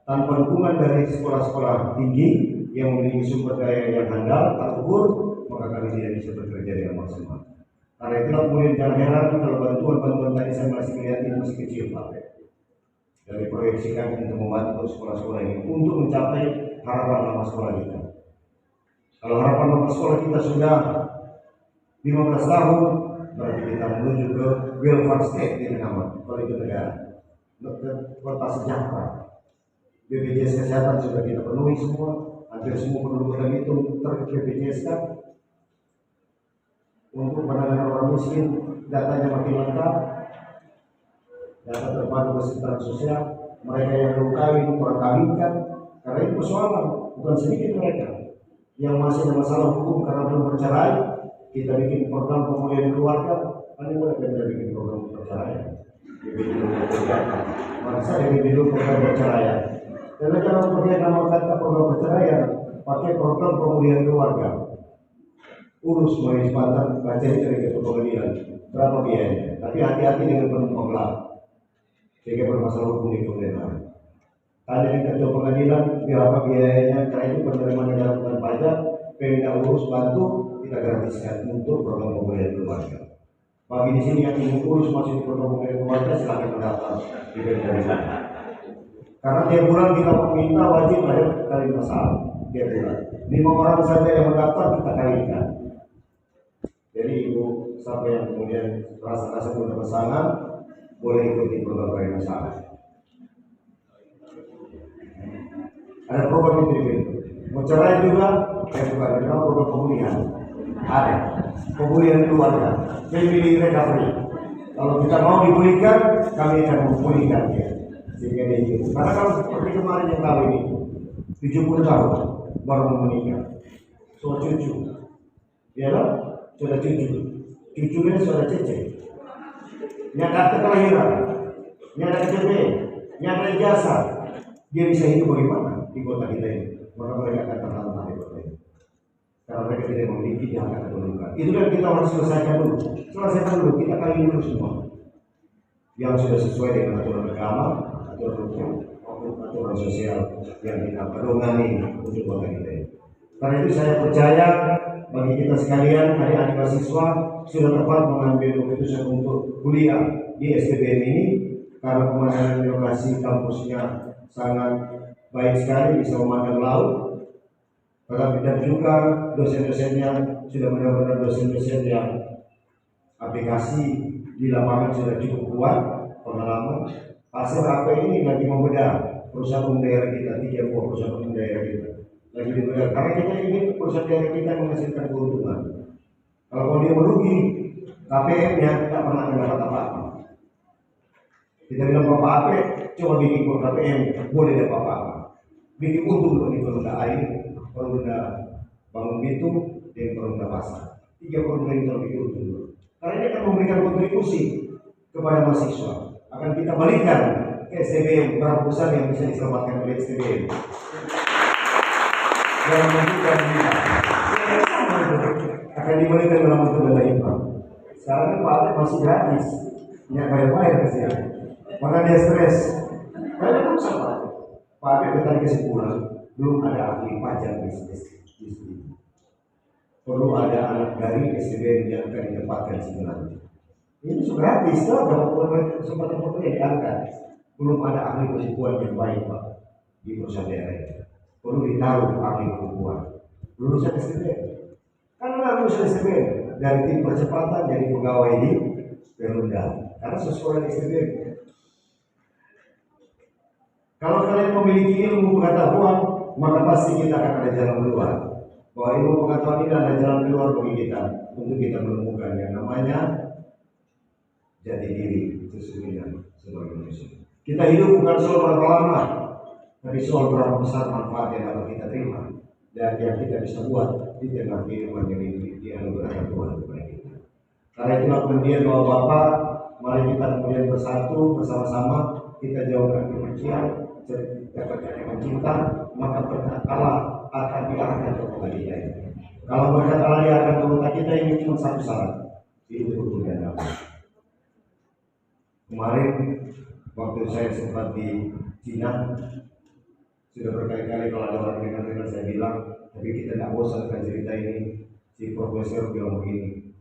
Tanpa dukungan dari sekolah-sekolah tinggi, yang memiliki sumber daya yang handal, terukur, maka kami tidak bisa bekerja dengan maksimal. Karena itulah kemudian jangan heran kalau bantuan-bantuan tadi saya masih melihat ini masih kecil Pak. Dari proyeksi kami untuk membantu sekolah-sekolah ini untuk mencapai harapan nama sekolah kita. Kalau harapan nama sekolah kita sudah 15 tahun, berarti kita menuju ke welfare state di nama, kalau itu negara, kota sejahtera. BPJS kesehatan sudah kita penuhi semua, hampir semua penduduk kita itu ter-BPJS kan. Untuk penanganan orang miskin, datanya makin lengkap, data terpadu kesejahteraan sosial, mereka yang belum kawin, kurang kawinkan, karena itu persoalan, bukan sedikit mereka yang masih ada masalah hukum karena belum bercerai. Kita bikin program pemulihan keluarga, kan mereka bisa bikin program perceraian. Masa ini dulu program perceraian. Karena jangan pakai nama kata program perceraian, pakai program pemulihan keluarga. Urus mulai sepanjang baca dari ketua pengadilan berapa biayanya. Tapi hati-hati dengan penumpang gelap, sehingga bermasalah hukum di pemerintahan. Tanya dengan ketua pengadilan berapa biayanya, karena itu penerimaan negara bukan pajak, Pemda urus bantu, kita gratiskan untuk program pemulihan keluarga. Bagi di sini yang ingin urus masuk di program pemulihan keluarga silakan mendaftar di Pemda. Karena tiap bulan kita minta wajib ada kali masalah tiap bulan. 5 orang saja yang mendaftar kita kalikan. Jadi ibu sampai yang kemudian rasa punya pasangan boleh ikuti program kali masalah. Ada program itu juga. Mau cerai juga, bukan ada program pemulihan. Ada pemulihan keluarga, family recovery. Kalau kita mau dipulihkan, kami akan memulihkan dia. Sehingga dia hidup. Karena kalau seperti kemarin yang tahu ini, 70 tahun baru mau menikah, so cucu, ya lah, sudah cucu, cucunya sudah cece, nyata akte kelahiran, nyata KTP, nyata ijazah, dia bisa hidup bagaimana di kota kita ini? Maka mereka akan terlantar di kota ini. Karena mereka tidak memiliki yang akan kedudukan. Itu yang kita harus selesaikan dulu. Selesaikan dulu, kita kali dulu semua. Yang sudah sesuai dengan aturan agama, aturan hukum, aturan sosial yang kita pedomani untuk kota kita ini. Karena itu saya percaya bagi kita sekalian, adik-adik mahasiswa sudah tepat mengambil keputusan untuk kuliah di STBM ini karena pemandangan lokasi kampusnya sangat baik sekali, bisa memandang laut. Dan juga dosen-dosennya sudah benar-benar dosen-dosen yang aplikasi di lapangan sudah cukup kuat pengalaman. Hasil apa ini lagi membedah perusahaan umum daerah kita, 3 buah perusahaan umum daerah kita lagi dibedah karena kita ingin perusahaan daerah kita menghasilkan keuntungan. Kalau dia merugi, KPM-nya tidak pernah mendapat apa-apa. Kita bilang Bapak Ape, coba bikin KPM, boleh dapat apa-apa. Bikin untung bagi Perumda Air, Perumda Bangun Bitung, dan Perumda Pasar. 3 perumda itu lebih untung. Karena ini akan memberikan kontribusi kepada mahasiswa. Akan kita balikan ke STBM, berapa besar yang bisa diselamatkan oleh STBM. Dan menunjukkan kita akan diberikan dalam bentuk dana hibah. Sekarang kan Pak Alek masih gratis, nggak bayar kesian. Mana dia stres? Karena itu sama. Pak Alek bertanya kesimpulan, belum ada ahli pajak bisnis. Perlu ada anak dari STBM yang akan ditempatkan sebenarnya. Ini sudah gratis, dalam kesempatan yang diangkat. Belum ada ahli penipuan yang baik Pak di perusahaan daerah itu. Perlu ditaruh ahli penipuan. Lulusan STBM. Karena lulusan STBM dari tim percepatan jadi pegawai di Perumda. Karena sesuai STBM. Kalau kalian memiliki ilmu pengetahuan, maka pasti kita akan ada jalan keluar. Bahwa ilmu pengetahuan ini ada jalan keluar bagi kita untuk kita menemukan yang namanya jati diri sesungguhnya sebagai manusia. Kita hidup bukan soal berapa lama, tapi soal berapa besar manfaat yang dapat kita terima dan yang kita bisa buat di tengah kehidupan yang dianugerahkan Tuhan kepada kita. Karena itulah kemudian bahwa Bapak, mari kita kemudian bersatu bersama-sama, kita jauhkan kebencian, dengan cinta, maka berkat Allah akan diarahkan ke kota kita ini. Kalau berkat Allah diarahkan ke kota kita ini cuma satu syarat, itu hukum dan damai. Kemarin waktu saya sempat di Cina, sudah berkali-kali kalau ada orang dengar saya bilang bilang, tapi kita tidak bosan dengan cerita ini. Si profesor bilang begini,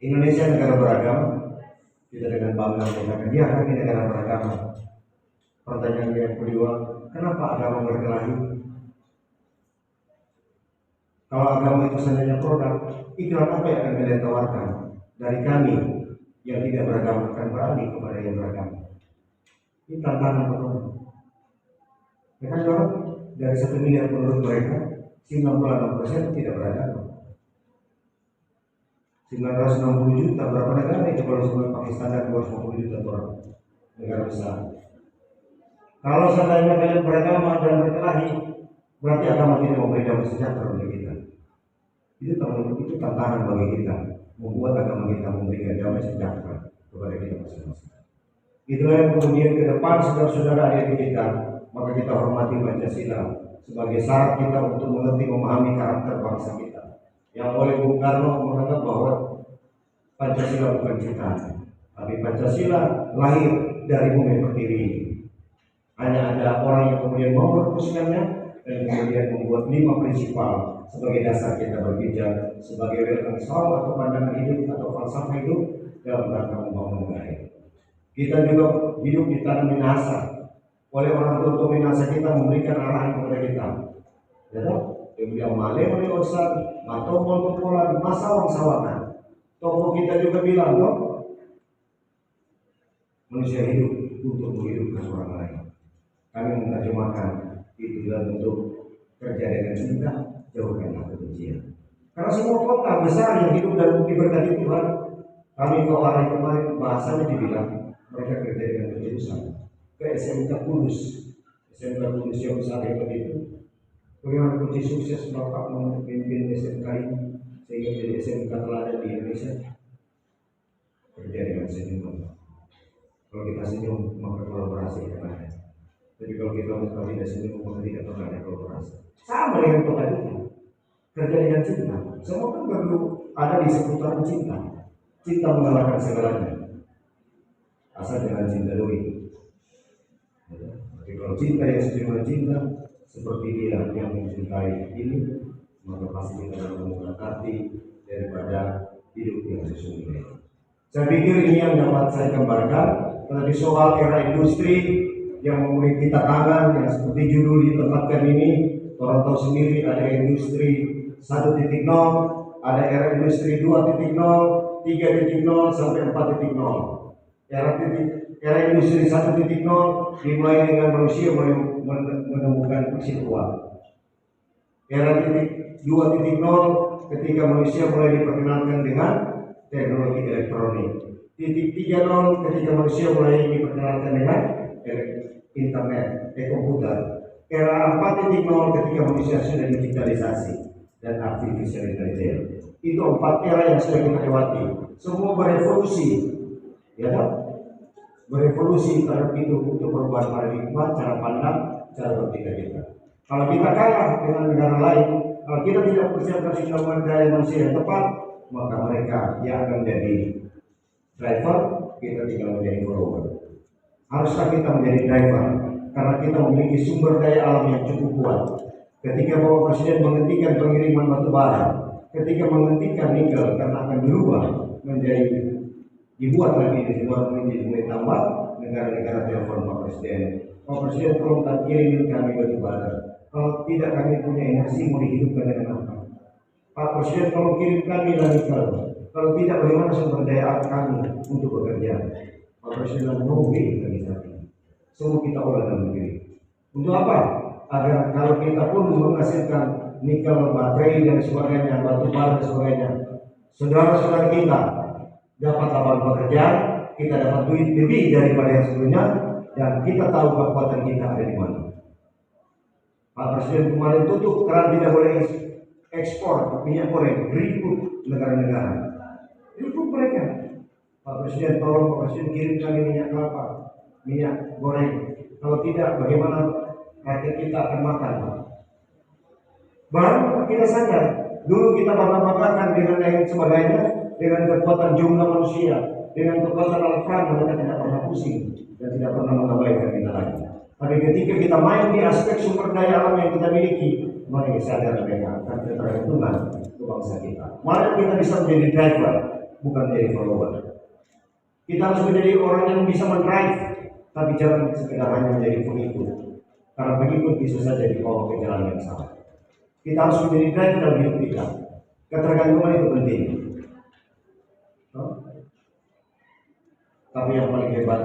Indonesia negara beragama, kita dengan bangga mengatakan, ya kami negara beragama. Pertanyaan yang kedua, kenapa agama berkelahi? Kalau agama itu sebenarnya produk, iklan apa yang akan kalian tawarkan dari kami yang tidak beragama akan beralih kepada yang beragama? Ini tantangan betul. Ya kan orang dari 1 miliar penduduk mereka, 96% tidak beragama. 960 juta, berapa negara itu kalau sebelum Pakistan dan 250 juta orang negara besar. Kalau seandainya kalian beragama dan berkelahi, berarti agama tidak memberi damai sejahtera bagi kita. Itu tantangan bagi kita, membuat agama kita memberikan damai sejahtera kepada kita masing-masing. Itulah yang kemudian ke depan saudara-saudara adik kita, maka kita hormati Pancasila sebagai syarat kita untuk mengerti memahami karakter bangsa kita. Yang oleh Bung Karno menganggap bahwa Pancasila bukan ciptaan, tapi Pancasila lahir dari bumi pertiwi ini. Hanya ada orang yang kemudian mau merumuskannya dan kemudian membuat 5 prinsipal sebagai dasar kita berpijak, sebagai weltanschauung atau pandangan hidup atau falsafah hidup dalam rangka membangun negara. Kita juga hidup di tanah Minahasa. Oleh orang tua Minahasa kita memberikan arahan kepada kita. Ya toh? Dia male oleh Ustaz, atau montopolan, masa sawana. Tokoh kita juga bilang toh, manusia hidup untuk menghidupkan orang lain. Kami menerjemahkan itu dalam bentuk kerja dengan cinta, jauhkanlah kebencian. Karena semua kota besar yang hidup dan diberkati Tuhan, kami ke Warai kemarin bahasanya dibilang mereka kerja dengan ketulusan. Ke SMK Kudus yang besar hebat itu, bagaimana kunci sukses Bapak memimpin SMK ini sehingga jadi SMK teladan di Indonesia? Kerja dengan senyum. Kalau kita senyum maka kolaborasi akan ada. Tapi kalau kita tidak senyum maka tidak pernah ada kolaborasi. Sama dengan kota itu. Kerja dengan cinta. Semua kan perlu ada di seputaran cinta. Cinta mengalahkan segalanya. Asal jangan cinta doi. Tapi kalau cinta yang sejumlah cinta seperti dia yang mencintai ini, maka pasti kita akan menemukan arti daripada hidup yang sesungguhnya. Saya pikir ini yang dapat saya gambarkan. Tetapi soal era industri yang memiliki tantangan yang seperti judul ditempatkan ini, orang tahu sendiri ada industri 1.0, ada era industri 2.0, 3.0 sampai 4.0. Era industri 1.0 dimulai dengan manusia menemukan persekutuan. Era 2.0 ketika manusia mulai diperkenalkan dengan teknologi elektronik. 3.0 ketika manusia mulai diperkenalkan dengan internet, komputer. Era 4.0 ketika manusia sudah digitalisasi dan artificial intelligence. Itu 4 era yang sudah kita lewati. Semua berevolusi, ya kan? Berevolusi terhadap itu untuk perubahan paradigma, cara pandang, cara berpikir kita. Kalau kita kalah dengan negara lain, kalau kita tidak persiapkan sumber daya manusia yang tepat, maka mereka yang akan menjadi driver, kita tinggal menjadi follower. Haruskah kita menjadi driver? Karena kita memiliki sumber daya alam yang cukup kuat. Ketika Bapak Presiden menghentikan pengiriman batu bara, ketika menghentikan nikel karena akan berubah menjadi dibuat lagi di luar menjadi mulai tambah negara-negara telepon Pak Presiden. Pak Presiden tolong tak kirimin kami batu bara. Kalau tidak kami punya energi mau dihidupkan dengan apa? Pak Presiden tolong kirim kami nikel. Kalau tidak bagaimana sumber daya kami untuk bekerja? Pak Presiden mobil lagi saat ini. Semua kita olah dalam negeri. Untuk apa? Agar kalau kita pun menghasilkan nikel, baterai dan sebagainya, batu bara dan sebagainya, saudara-saudara kita dapat lapangan pekerjaan, kita dapat duit lebih daripada yang sebelumnya, dan kita tahu kekuatan kita ada di mana. Pak Presiden kemarin tutup keran tidak boleh ekspor minyak goreng, ribut negara-negara, ribut mereka. Pak Presiden tolong, Pak Presiden kirim kami minyak kelapa, minyak goreng. Kalau tidak, bagaimana rakyat kita akan makan? Baru kita sadar, dulu kita bangga-banggakan dengan lain sebagainya, dengan kekuatan jumlah manusia, dengan kekuatan alat perang, mereka tidak pernah pusing dan tidak pernah mengabaikan kita lagi. Tapi ketika kita main di aspek sumber daya alam yang kita miliki, mari sadar dengan ketergantungan ke bangsa kita. Mari kita bisa menjadi driver, bukan menjadi follower. Kita harus menjadi orang yang bisa mendrive, tapi jangan sekedar hanya menjadi pengikut. Karena pengikut bisa saja dibawa ke jalan yang salah. Kita harus menjadi driver dalam hidup kita. Ketergantungan itu penting. Tapi yang paling hebat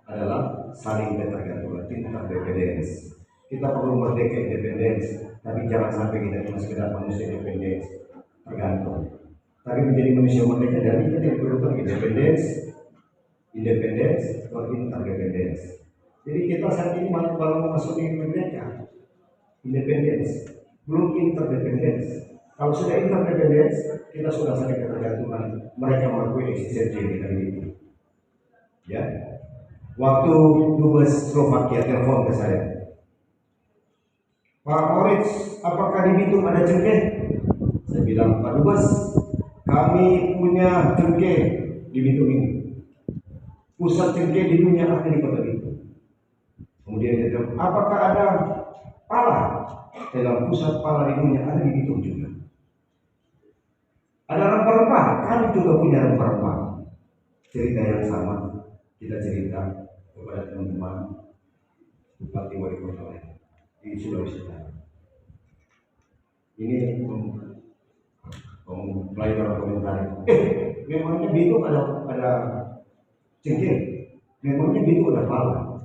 adalah saling ketergantungan, interdependence. Kita perlu merdeka independence, tapi jangan sampai kita cuma sekedar manusia independence, tergantung. Tapi menjadi manusia merdeka dari kita diperlukan independence atau interdependence. Jadi kita saat ini baru masuk di merdeka, independence, belum interdependence. Kalau sudah interdependence, kita sudah saling ketergantungan. Mereka mengakui eksistensi kita ini. Ya, waktu Dubes Slovakia telepon ke saya, Pak Moritz, apakah di Bitung ada cengkeh? Saya bilang, Pak Dubes, kami punya cengkeh di Bitung ini. Pusat cengkeh di dunia ada di kota Bitung. Kemudian dia bilang, apakah ada pala? Dalam pusat pala di dunia ada di Bitung juga. Ada rempah-rempah, kami juga punya rempah-rempah. Cerita yang sama kita cerita kepada teman-teman bupati wali kota lain di Sulawesi Selatan. Ini mulai orang komentar, memangnya Bitung ada cengkeh, memangnya Bitung ada pala,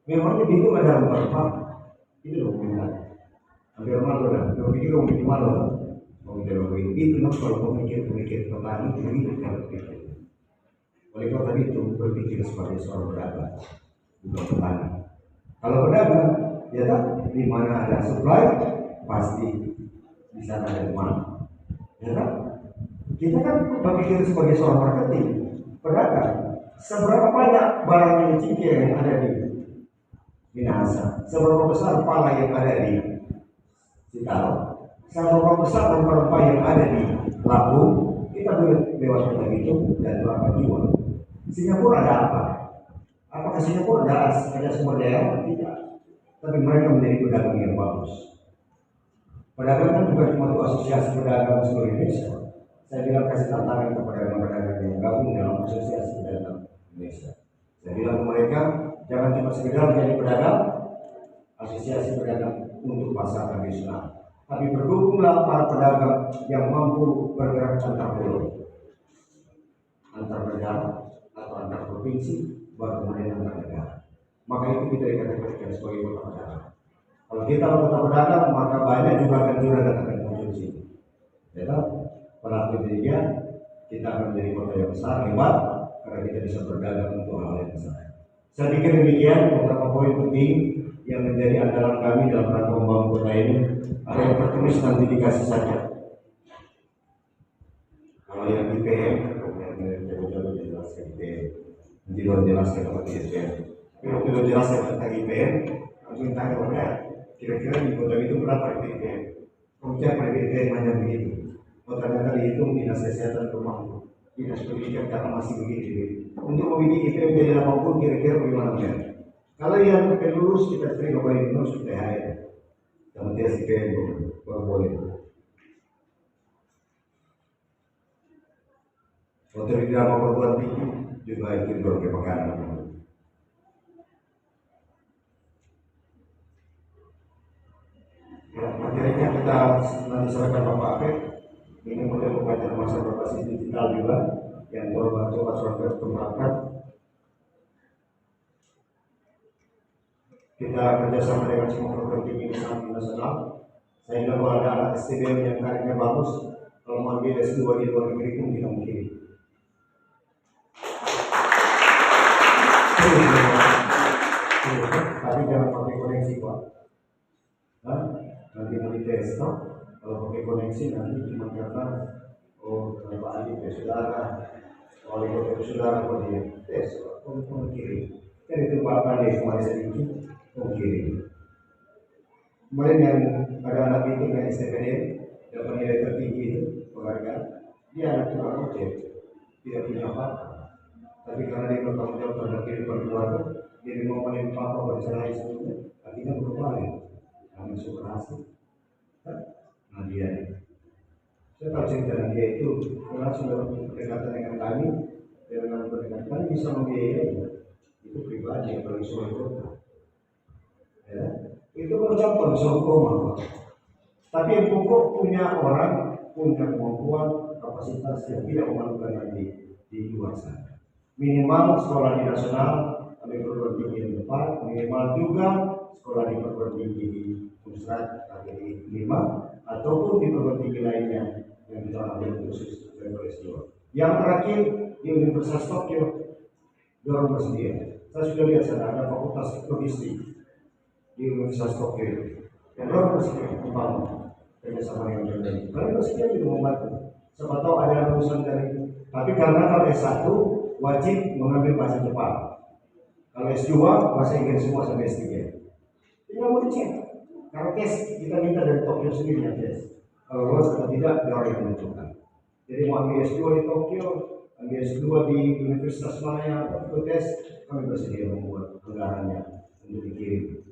memangnya Bitung ada rempah-rempah. Itu loh komentar. Hampir malu dah, kalau pikir orang pikir malu lah. Itu kalau pemikir petani itu kalau pikir. Oleh karena itu berpikir sebagai seorang pedagang, bukan petani. Kalau pedagang, ya tak, di mana ada supply pasti di sana ada demand. Ya tak? Kita kan berpikir sebagai seorang marketing, pedagang. Seberapa banyak barang yang cingkir yang ada di Minahasa? Seberapa besar pala yang ada di Cikarang? Seberapa besar rempah-rempah yang ada di Lampung? Kita boleh lewat kota itu dan melakukan jual. Singapura ada apa? Apakah Singapura ada sumber daya? Tidak. Tapi mereka menjadi pedagang yang bagus. Pedagang kan bukan cuma untuk asosiasi pedagang seluruh Indonesia. Saya bilang kasih tantangan kepada pedagang yang gabung dalam asosiasi pedagang Indonesia. Saya bilang ke mereka, jangan cuma sekedar menjadi pedagang asosiasi pedagang untuk pasar tradisional, tapi berdukunglah para pedagang yang mampu bergerak antar pulau, antar negara, atau antar provinsi, baru kemudian antar negara. Maka itu kita dikategorikan sebagai kota pedagang. Kalau kita kota pedagang, maka banyak juga akan juragan akan konsumsi. Ya, pada akhirnya kita akan menjadi kota yang besar, hebat, karena kita bisa berdagang untuk hal yang besar. Saya pikir demikian beberapa poin penting yang menjadi andalan kami dalam rangka membangun kota ini. Ada yang tertulis nanti dikasih saja. Kalau yang IPM, yang coba-coba dijelaskan IPM, nanti lo jelaskan apa IPM. Kalau lo jelaskan tentang IPM, langsung tanya kepada kira-kira di kota itu berapa IPM? Kemudian pada IPM hanya begitu. Oh ternyata dihitung dinas kesehatan bermampu, dinas pendidikan karena masih begini. Untuk memiliki IPM jadi 80 kira-kira bagaimana ya? Kalau yang lulus kita terima kembali lulus THR. Yang tes IPM boleh. Untuk di dalam perguruan tinggi juga itu berbagai makanan. Ya, materinya kita nanti serahkan Bapak Apek. Ini model pembelajaran masa berbasis digital juga yang coba serahkan kembangkan. Kita kerjasama dengan semua program tinggi nasional. Saya bilang kalau ada anak STBM yang karirnya bagus, kalau mau ambil S2 di luar negeri pun kita mungkin. Tapi jangan pakai koneksi Pak. Nanti mau dites toh. Kalau pakai koneksi nanti cuma karena kenapa adik ya saudara, oleh kota saudara kok dia tes, kok kirim. Kan itu Bapak dia kemarin sedikit. Oke. Kemarin yang ada anak itu yang STPD dapat nilai tertinggi itu penghargaan, dia anak tukang ojek, tidak punya apa, tapi karena dia bertanggung jawab terhadap kehidupan keluarga, dia mau menempa apa bercerai sebelumnya, artinya berkembang. Kami suka berhasil. Nah dia, saya tahu cerita dia itu, karena sudah berdekatan dengan kami, dengan berdekatan kami bisa membiayai itu pribadi yang paling sulit kota. Ya, itu kalau gampang soal tapi yang pokok punya orang punya kemampuan kapasitas yang tidak memalukan lagi di luar sana. Minimal sekolah di nasional, ada perguruan tinggi yang tepat, minimal juga sekolah di perguruan tinggi di Pusat KPI 5 ataupun di perguruan tinggi lainnya yang kita ambil khusus level S2. Yang terakhir di Universitas Tokyo dorong bersedia. Saya sudah lihat sana ada fakultas logistik di Universitas Tokyo yang dorong bersedia membangun kerjasama dengan berbagai. Karena bersedia juga membantu. Siapa tahu ada lulusan dari, tapi karena kalau S1 wajib mengambil bahasa Jepang. Kalau S2 bahasa Inggris semua sampai S3. Tinggal mau dicek. Kalau tes kita minta dari Tokyo sendiri yang tes. Kalau lolos atau tidak, dia yang menentukan. Jadi mau ambil S2 di Tokyo, ambil S2 di Universitas mana yang ikut tes, kami bersedia membuat anggarannya untuk dikirim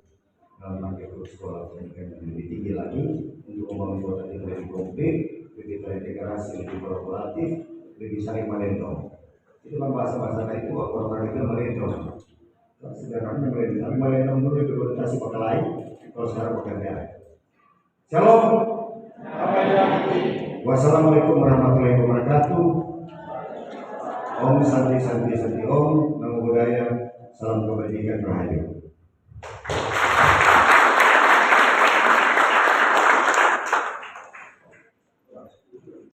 dalam rangka sekolah pendidikan yang lebih tinggi lagi untuk membangun kota yang lebih komplit, lebih terintegrasi, lebih kolaboratif, lebih saling melendong. Itu kan bahasa-bahasa tadi itu orang-orang itu melendong. Sederhananya melendong, tapi melendong dulu itu konotasi pakai lain. Kalau sekarang pekerjaan. Shalom. Wassalamualaikum warahmatullahi wabarakatuh. Om Santi Santi Santi Om. Namo Buddhaya. Salam kebajikan rahayu.